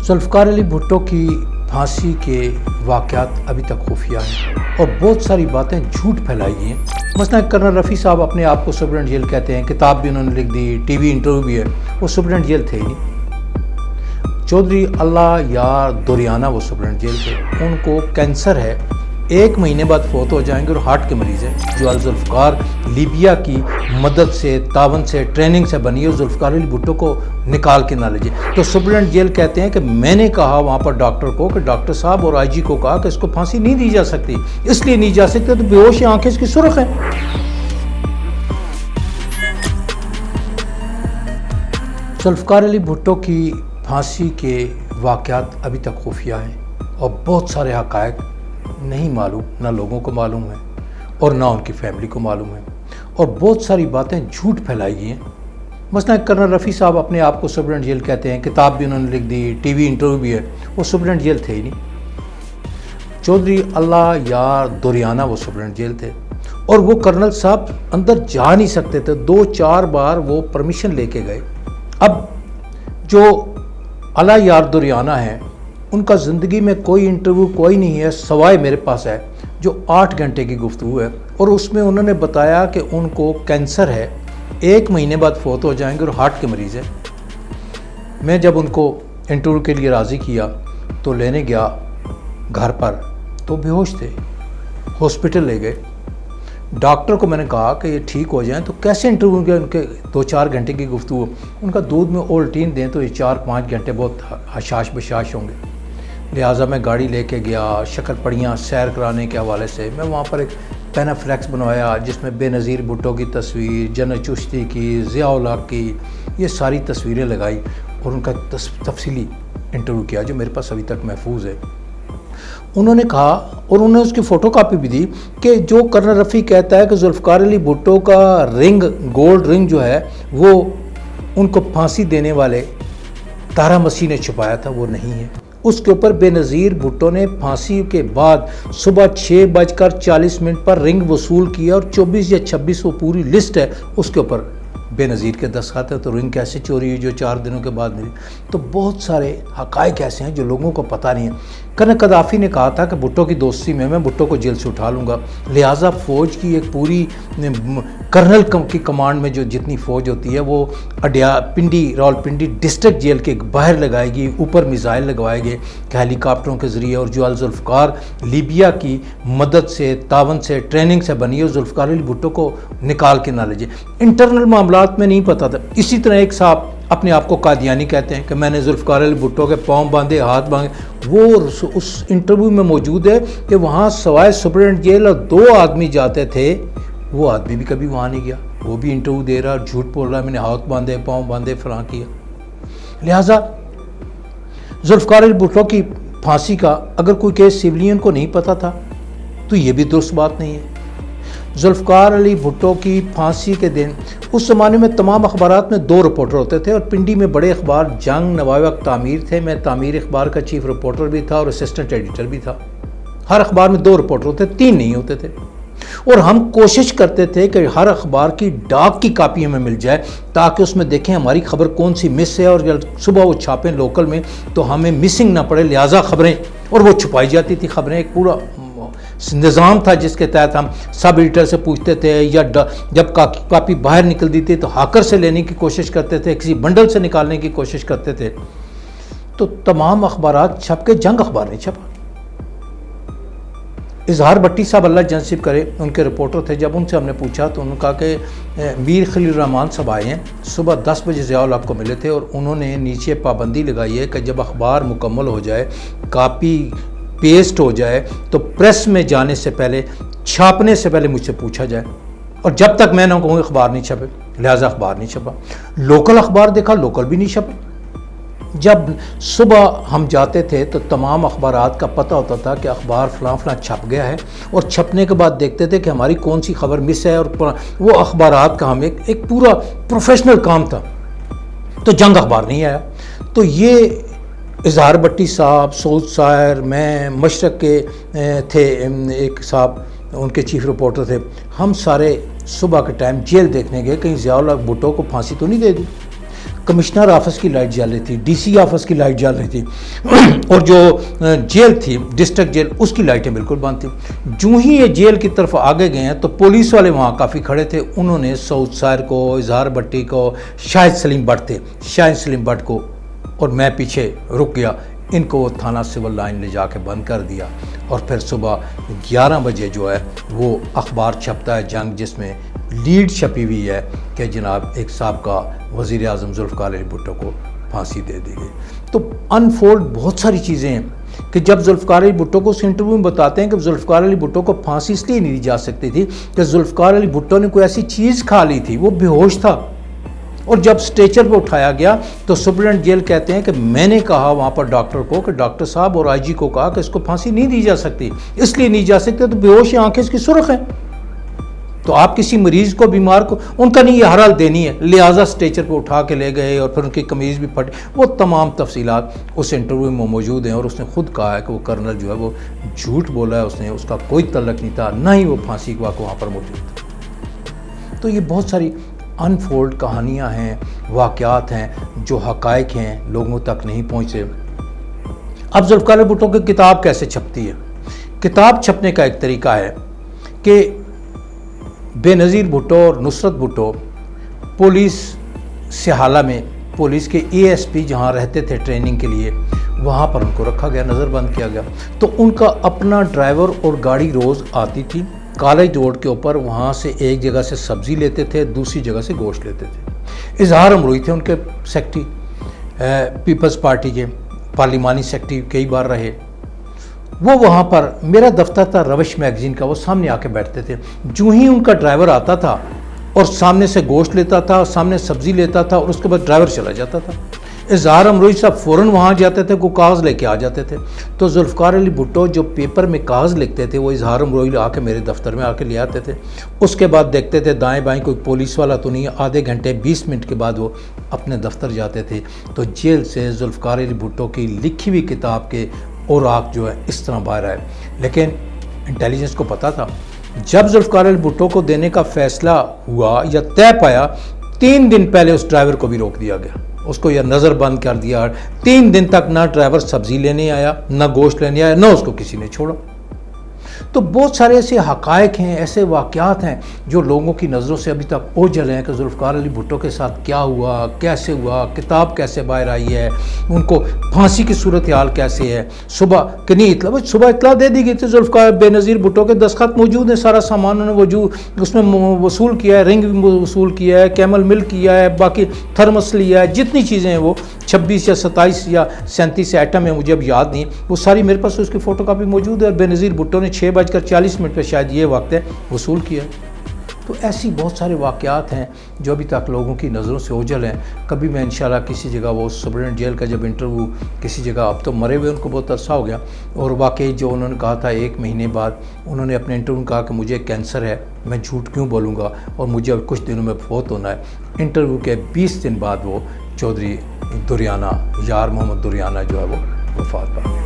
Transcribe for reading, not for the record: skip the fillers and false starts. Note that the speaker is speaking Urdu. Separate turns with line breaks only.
ذوالفقار علی بھٹو کی پھانسی کے واقعات ابھی تک خفیہ ہیں اور بہت ساری باتیں جھوٹ پھیلائی گئی ہیں۔ مثلا کرنل رفیع صاحب اپنے آپ کو سپرنٹینڈنٹ جیل کہتے ہیں، کتاب بھی انہوں نے لکھ دی، ٹی وی انٹرویو بھی ہے، وہ سپرنٹینڈنٹ جیل تھے ہی نہیں۔ چودھری اللہ یار دوریانہ وہ سپرنٹینڈنٹ جیل تھے، ان کو کینسر ہے، 1 مہینے بعد فوت ہو جائیں گے اور ہارٹ کے مریض ہیں۔ جو ذوالفقار لیبیا کی مدد سے، تعاون سے، ٹریننگ سے بنی ہے، ذوالفقار علی بھٹو کو نکال کے نہ لیجیے۔ تو سپرنٹینڈنٹ جیل کہتے ہیں کہ میں نے کہا وہاں پر ڈاکٹر کو کہ ڈاکٹر صاحب اور آئی جی کو کہا کہ اس کو پھانسی نہیں دی جا سکتی، اس لیے نہیں جا سکتی تو بے ہوش آنکھیں اس کی سرخ ہیں۔ ذوالفقار علی بھٹو کی پھانسی کے واقعات ابھی تک خفیہ ہیں اور بہت سارے حقائق نہیں معلوم، نہ لوگوں کو معلوم ہے اور نہ ان کی فیملی کو معلوم ہے، اور بہت ساری باتیں جھوٹ پھیلائی گئی ہیں۔ مثلا کرنل رفیع صاحب اپنے آپ کو سپرنٹینڈنٹ جیل کہتے ہیں، کتاب بھی انہوں نے لکھ دی، ٹی وی انٹرویو بھی ہے، وہ سپرنٹینڈنٹ جیل تھے ہی نہیں۔ چودھری اللہ یار دوریانہ وہ سپرنٹینڈنٹ جیل تھے اور وہ کرنل صاحب اندر جا نہیں سکتے تھے، 2-4 بار وہ پرمیشن لے کے گئے۔ اب جو اللہ یار دوریانہ ہیں، ان کا زندگی میں کوئی انٹرویو کوئی نہیں ہے سوائے میرے پاس ہے جو 8 گھنٹے کی گفتگو ہے، اور اس میں انہوں نے بتایا کہ ان کو کینسر ہے، 1 مہینے بعد فوت ہو جائیں گے اور ہارٹ کے مریض ہیں۔ میں جب ان کو انٹرویو کے لیے راضی کیا تو لینے گیا گھر پر تو بے ہوش تھے، ہاسپٹل لے گئے۔ ڈاکٹر کو میں نے کہا کہ یہ ٹھیک ہو جائیں تو کیسے انٹرویو کے ان کے 2-4 گھنٹے کی گفتگو، ان کا دودھ میں اولٹین دیں تو یہ 4-5 گھنٹے بہت حشاش بشاش ہوں گے۔ لہٰذا میں گاڑی لے کے گیا شکر پڑیاں سیر کرانے کے حوالے سے، میں وہاں پر ایک پینافلیکس بنوایا جس میں بے نظیر بھٹو کی تصویر، جنرل چشتی کی، ضیاء الحق کی، یہ ساری تصویریں لگائی اور ان کا تفصیلی انٹرویو کیا جو میرے پاس ابھی تک محفوظ ہے۔ انہوں نے کہا اور انہوں نے اس کی فوٹو کاپی بھی دی کہ جو کرنل رفیع کہتا ہے کہ ذوالفقار علی بھٹو کا رنگ، گولڈ رنگ جو ہے وہ ان کو پھانسی دینے والے طاہرہ مسیح نے چھپایا تھا، وہ نہیں ہے۔ اس کے اوپر بے نظیر بھٹو نے پھانسی کے بعد صبح 6:40 پر رنگ وصول کیا اور 24 یا 26 وہ پوری لسٹ ہے، اس کے اوپر بے نظیر کے دستخط ہے۔ تو رنگ کیسے چوری ہوئی جو 4 دنوں کے بعد ملی؟ تو بہت سارے حقائق ایسے ہیں جو لوگوں کو پتہ نہیں ہے۔ کرنل قذافی نے کہا تھا کہ بھٹو کی دوستی میں بھٹو کو جیل سے اٹھا لوں گا، لہٰذا فوج کی ایک پوری کرنل کی کمانڈ میں جو جتنی فوج ہوتی ہے وہ راولپنڈی ڈسٹرکٹ جیل کے باہر لگائے گی، اوپر میزائل لگوائے گئے کہ ہیلی کاپٹروں کے ذریعے، اور جو ذوالفقار لیبیا کی مدد سے، تعاون سے، ٹریننگ سے بنی ہے، ذوالفقار علی بھٹو کو نکال کے نہ لیجیے۔ انٹرنل معاملات میں نہیں پتہ تھا۔ اسی طرح ایک صاحب اپنے آپ کو قادیانی کہتے ہیں کہ میں نے ذوالفقار علی بھٹو کے پاؤں باندھے، ہاتھ باندھے، وہ اس انٹرویو میں موجود ہے کہ وہاں سوائے سپرنٹینڈنٹ جیل اور 2 آدمی جاتے تھے، وہ آدمی بھی کبھی وہاں نہیں گیا، وہ بھی انٹرویو دے رہا اور جھوٹ بول رہا ہے میں نے ہاتھ باندھے، پاؤں باندھے، فلاں کیا۔ لہٰذا ذوالفقار علی بھٹو کی پھانسی کا اگر کوئی کیس سویلین کو نہیں پتہ تھا تو یہ بھی درست بات نہیں ہے۔ ذوالفقار علی بھٹو کی پھانسی کے دن اس زمانے میں تمام اخبارات میں 2 رپورٹر ہوتے تھے اور پنڈی میں بڑے اخبار جنگ، نوائے وقت، تعمیر تھے۔ میں تعمیر اخبار کا چیف رپورٹر بھی تھا اور اسسٹنٹ ایڈیٹر بھی تھا۔ ہر اخبار میں 2 رپورٹر ہوتے، 3 نہیں ہوتے تھے، اور ہم کوشش کرتے تھے کہ ہر اخبار کی ڈاک کی کاپی ہمیں مل جائے تاکہ اس میں دیکھیں ہماری خبر کون سی مس ہے، اور جب صبح وہ چھاپیں لوکل میں تو ہمیں مسنگ نہ پڑے، لہٰذا خبریں، اور وہ چھپائی جاتی تھی خبریں۔ ایک پورا نظام تھا جس کے تحت ہم سب ایڈیٹر سے پوچھتے تھے، یا جب کاپی باہر نکلتی تھی تو ہاکر سے لینے کی کوشش کرتے تھے، کسی بنڈل سے نکالنے کی کوشش کرتے تھے۔ تو تمام اخبارات چھپ کے جنگ اخبار نہیں چھپا۔ اظہار بٹی صاحب اللہ جنصیب کرے، ان کے رپورٹر تھے، جب ان سے ہم نے پوچھا تو انہوں نے کہا کہ میر خلیل الرحمان صاحب آئے ہیں، صبح 10 بجے ضیاء الحق کو ملے تھے، اور انہوں نے نیچے پابندی لگائی ہے کہ جب اخبار مکمل ہو جائے، کاپی پیسٹ ہو جائے تو پریس میں جانے سے پہلے، چھاپنے سے پہلے مجھ سے پوچھا جائے، اور جب تک میں نہ کہوں اخبار نہیں چھپے، لہٰذا اخبار نہیں چھپا۔ لوکل اخبار دیکھا، لوکل بھی نہیں چھپا۔ جب صبح ہم جاتے تھے تو تمام اخبارات کا پتہ ہوتا تھا کہ اخبار فلاں فلاں چھپ گیا ہے، اور چھپنے کے بعد دیکھتے تھے کہ ہماری کون سی خبر مس ہے، اور وہ اخبارات کا ہمیں ایک پورا پروفیشنل کام تھا۔ تو جنگ اخبار نہیں آیا۔ تو یہ اظہار بٹی صاحب، سعود سائر، میں، مشرق کے تھے ایک صاحب، ان کے چیف رپورٹر تھے، ہم سارے صبح کے ٹائم جیل دیکھنے گئے کہیں ضیاء الحق بھٹو کو پھانسی تو نہیں دے دی۔ کمشنر آفس کی لائٹ جل رہی تھی, ڈی سی آفس کی لائٹ جل رہی تھی, اور جو جیل تھی ڈسٹرکٹ جیل اس کی لائٹیں بالکل بند تھیں. جو ہی یہ جیل کی طرف آگے گئے ہیں تو پولیس والے وہاں کافی کھڑے تھے. انہوں نے سعود سائر کو, اظہار بٹی کو, شاہد سلیم بٹ کو, اور میں پیچھے رک گیا, ان کو تھانہ سول لائن لے جا کے بند کر دیا. اور پھر صبح 11 بجے جو ہے وہ اخبار چھپتا ہے جنگ, جس میں لیڈ چھپی ہوئی ہے کہ جناب ایک سابقہ وزیر اعظم ذوالفقار علی بھٹو کو پھانسی دے دی گئی. تو انفولڈ بہت ساری چیزیں ہیں کہ جب ذوالفقار علی بھٹو کو اس انٹرویو میں بتاتے ہیں کہ ذوالفقار علی بھٹو کو پھانسی اس لیے نہیں دی جا سکتی تھی کہ ذوالفقار علی بھٹو نے کوئی ایسی چیز کھا لی تھی, وہ بے ہوش تھا. اور جب سٹیچر پہ اٹھایا گیا تو سپرنٹینڈنٹ جیل کہتے ہیں کہ میں نے کہا وہاں پر ڈاکٹر کو کہ ڈاکٹر صاحب اور آئی جی کو کہا کہ اس کو پھانسی نہیں دی جا سکتی, اس لیے نہیں جا سکتے تو بے ہوش آنکھیں اس کی سرخ ہیں. تو آپ کسی مریض کو, بیمار کو, ان کا نہیں یہ ہر حال دینی ہے, لہٰذا سٹیچر پہ اٹھا کے لے گئے اور پھر ان کی قمیض بھی پھٹ. وہ تمام تفصیلات اس انٹرویو میں موجود ہیں, اور اس نے خود کہا ہے کہ وہ کرنل جو ہے وہ جھوٹ بولا ہے, اس کا کوئی تعلق نہیں تھا, نہ ہی وہ پھانسی کے وقت وہاں پر موجود تھا. تو یہ بہت ساری انفولڈ کہانیاں ہیں, واقعات ہیں جو حقائق ہیں, لوگوں تک نہیں پہنچے. اب ذوالفقار علی بھٹو کی کتاب کیسے چھپتی ہے؟ کتاب چھپنے کا ایک طریقہ ہے کہ بے نظیر بھٹو اور نصرت بھٹو پولیس سہالہ میں, پولیس کے اے ایس پی جہاں رہتے تھے ٹریننگ کے لیے, وہاں پر ان کو رکھا گیا, نظر بند کیا گیا. تو ان کا اپنا ڈرائیور اور گاڑی روز آتی تھی کالج روڈ کے اوپر, وہاں سے ایک جگہ سے سبزی لیتے تھے, دوسری جگہ سے گوشت لیتے تھے. اظہار امروئی تھے ان کے سیکٹری, پیپلز پارٹی کے پارلیمانی سیکٹری کئی بار رہے. وہ وہاں پر, میرا دفتر تھا روش میگزین کا, وہ سامنے آ کے بیٹھتے تھے. جو ہی ان کا ڈرائیور آتا تھا اور سامنے سے گوشت لیتا تھا, سامنے سبزی لیتا تھا, اور اس کے بعد ڈرائیور چلا جاتا تھا. اظہار امروئی صاحب فوراً وہاں جاتے تھے, کوئی کاغذ لے کے آ جاتے تھے. تو ذوالفقار علی بھٹو جو پیپر میں کاغذ لکھتے تھے وہ اظہار امروئی آ کے میرے دفتر میں آ کے لے آتے تھے. اس کے بعد دیکھتے تھے دائیں بائیں کوئی پولیس والا تو نہیں, آدھے گھنٹے 20 منٹ کے بعد وہ اپنے دفتر جاتے تھے. تو جیل سے ذوالفقار علی بھٹو کی لکھی ہوئی کتاب کے اوراق جو ہے اس طرح باہر آئے. لیکن انٹیلیجنس کو پتہ تھا, جب ذوالفقار علی بھٹو کو دینے کا فیصلہ ہوا یا طے پایا, 3 دن پہلے اس ڈرائیور کو بھی روک دیا گیا, اس کو یہ نظر بند کر دیا. 3 دن تک نہ ڈرائیور سبزی لینے آیا, نہ گوشت لینے آیا, نہ اس کو کسی نے چھوڑا. تو بہت سارے ایسے حقائق ہیں, ایسے واقعات ہیں جو لوگوں کی نظروں سے ابھی تک اوجھل ہیں کہ ذوالفقار علی بھٹو کے ساتھ کیا ہوا, کیسے ہوا, کتاب کیسے باہر آئی ہے, ان کو پھانسی کی صورتحال کیسے ہے. صبح کہ نہیں صبح اطلاع دے دی گئی تھی, ذوالفقار بے نظیر بھٹو کے دستخط موجود ہیں, سارا سامان انہوں نے وجود اس میں وصول کیا ہے, رنگ وصول کیا ہے, کیمل ملک کیا ہے, باقی تھرمس لیا ہے, جتنی چیزیں ہیں وہ 26 یا 27 یا 37 ایٹم ہیں, مجھے اب یاد نہیں, وہ ساری میرے پاس اس کی فوٹو کاپی موجود ہے. اور بے نظیر بھٹو نے 6:40 پہ شاید یہ وقت ہے وصول کیا. تو ایسی بہت سارے واقعات ہیں جو ابھی تک لوگوں کی نظروں سے اوجھل ہیں. کبھی میں انشاءاللہ کسی جگہ, وہ سپرنٹینڈنٹ جیل کا جب انٹرویو کسی جگہ, اب تو مرے ہوئے ان کو بہت عرصہ ہو گیا, اور واقعی جو انہوں نے کہا تھا 1 مہینے بعد انہوں نے اپنے انٹرویو میں کہا کہ مجھے کینسر ہے, میں جھوٹ کیوں بولوں گا اور مجھے اب کچھ دنوں میں فوت ہونا ہے. انٹرویو کے 20 دن بعد وہ چودھری دریانہ, یار محمد دریانہ جو ہے وہ وفات پا گئے.